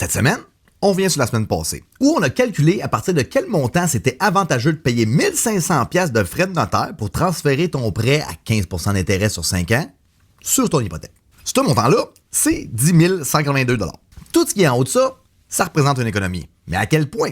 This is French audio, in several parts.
Cette semaine, on vient sur la semaine passée, où on a calculé à partir de quel montant c'était avantageux de payer 1500 pièces de frais de notaire pour transférer ton prêt à 15% d'intérêt sur 5 ans sur ton hypothèque. Ce montant-là, c'est 10 182 $. Tout ce qui est en haut de ça, ça représente une économie. Mais à quel point?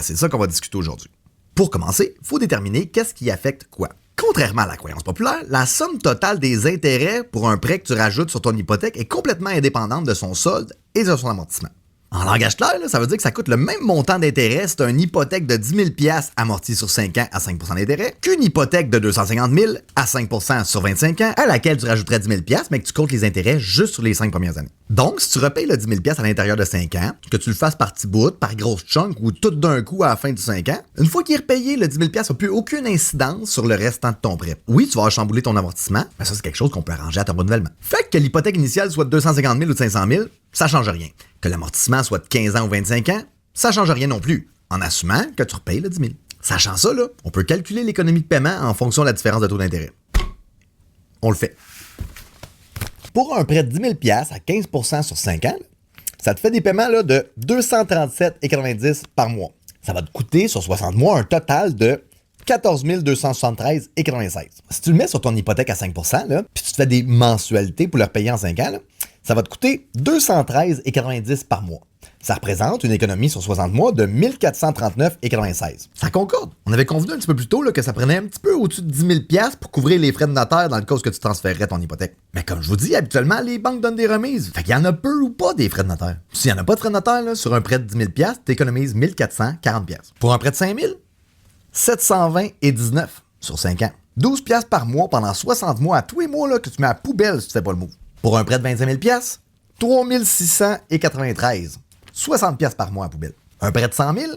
C'est ça qu'on va discuter aujourd'hui. Pour commencer, il faut déterminer qu'est-ce qui affecte quoi. Contrairement à la croyance populaire, la somme totale des intérêts pour un prêt que tu rajoutes sur ton hypothèque est complètement indépendante de son solde et de son amortissement. En langage clair, ça veut dire que ça coûte le même montant d'intérêt si tu as une hypothèque de 10 000 $ amortie sur 5 ans à 5 % d'intérêt qu'une hypothèque de 250 000 à 5 % sur 25 ans à laquelle tu rajouterais 10 000 $ mais que tu comptes les intérêts juste sur les 5 premières années. Donc, si tu repayes le 10 000 $ à l'intérieur de 5 ans, que tu le fasses par petits bouts, par grosse chunk ou tout d'un coup à la fin du 5 ans, une fois qu'il est repayé, le 10 000 $ n'a plus aucune incidence sur le restant de ton prêt. Oui, tu vas chambouler ton amortissement, mais ça, c'est quelque chose qu'on peut arranger à ton renouvellement. Fait que l'hypothèque initiale soit de 250 000 ou de 500 000, ça change rien. Que l'amortissement soit de 15 ans ou 25 ans, ça change rien non plus, en assumant que tu repayes le 10 000. Sachant ça, on peut calculer l'économie de paiement en fonction de la différence de taux d'intérêt. On le fait. Pour un prêt de 10 000 $ à 15 % sur 5 ans, ça te fait des paiements de 237,90 $ par mois. Ça va te coûter sur 60 mois un total de 14 273,96 $. Si tu le mets sur ton hypothèque à 5 % puis tu te fais des mensualités pour le repayer en 5 ans, ça va te coûter 213,90 $ par mois. Ça représente une économie sur 60 mois de 1439,96 $. Ça concorde. On avait convenu un petit peu plus tôt que ça prenait un petit peu au-dessus de 10 000 $ pour couvrir les frais de notaire dans le cas où tu transférerais ton hypothèque. Mais comme je vous dis, habituellement, les banques donnent des remises. Fait qu'il y en a peu ou pas des frais de notaire. S'il n'y en a pas de frais de notaire, sur un prêt de 10 000 $, tu économises 1440 $. Pour un prêt de 5 000 $, 720,19 $ sur 5 ans. 12 $ par mois pendant 60 mois à tous les mois que tu mets à la poubelle si tu fais pas le move. Pour un prêt de 25 000 $, 3693, 60 $ par mois à la poubelle. Un prêt de 100 000,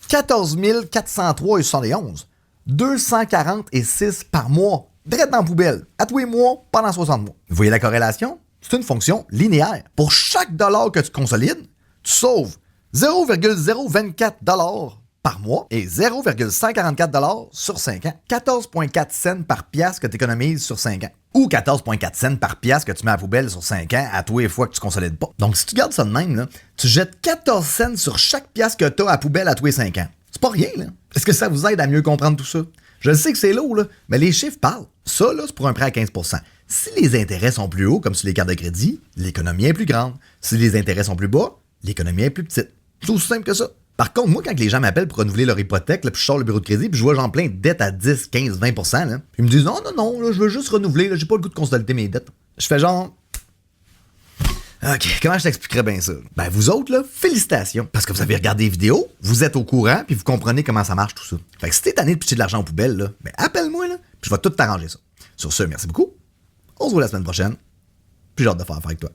14 403,71, 246 par mois, direct dans la poubelle, à tous les mois, pendant 60 mois. Vous voyez la corrélation? C'est une fonction linéaire. Pour chaque dollar que tu consolides, tu sauves 0,024 $ par mois et 0,144 $ sur 5 ans. 14,4 cents par piastre que tu économises sur 5 ans. Ou 14,4 cents par piastre que tu mets à la poubelle sur 5 ans à tous les fois que tu consolides pas. Donc, si tu gardes ça de même, tu jettes 14 cents sur chaque piastre que tu as à la poubelle à tous les 5 ans. C'est pas rien, là. Est-ce que ça vous aide à mieux comprendre tout ça? Je sais que c'est lourd, mais les chiffres parlent. Ça, c'est pour un prêt à 15 %. Si les intérêts sont plus hauts, comme sur les cartes de crédit, l'économie est plus grande. Si les intérêts sont plus bas, l'économie est plus petite. C'est aussi simple que ça. Par contre, moi, quand les gens m'appellent pour renouveler leur hypothèque, puis je sors le bureau de crédit, puis je vois genre plein de dettes à 10, 15, 20 %, ils me disent non, je veux juste renouveler, j'ai pas le goût de consolider mes dettes. Je fais genre. OK, comment je t'expliquerais bien ça? Vous autres, félicitations, parce que vous avez regardé les vidéos, vous êtes au courant, puis vous comprenez comment ça marche tout ça. Fait que si t'es tanné de pitcher de l'argent aux poubelles, appelle-moi, puis je vais tout t'arranger ça. Sur ce, merci beaucoup. On se voit la semaine prochaine, puis j'ai hâte de faire affaire avec toi.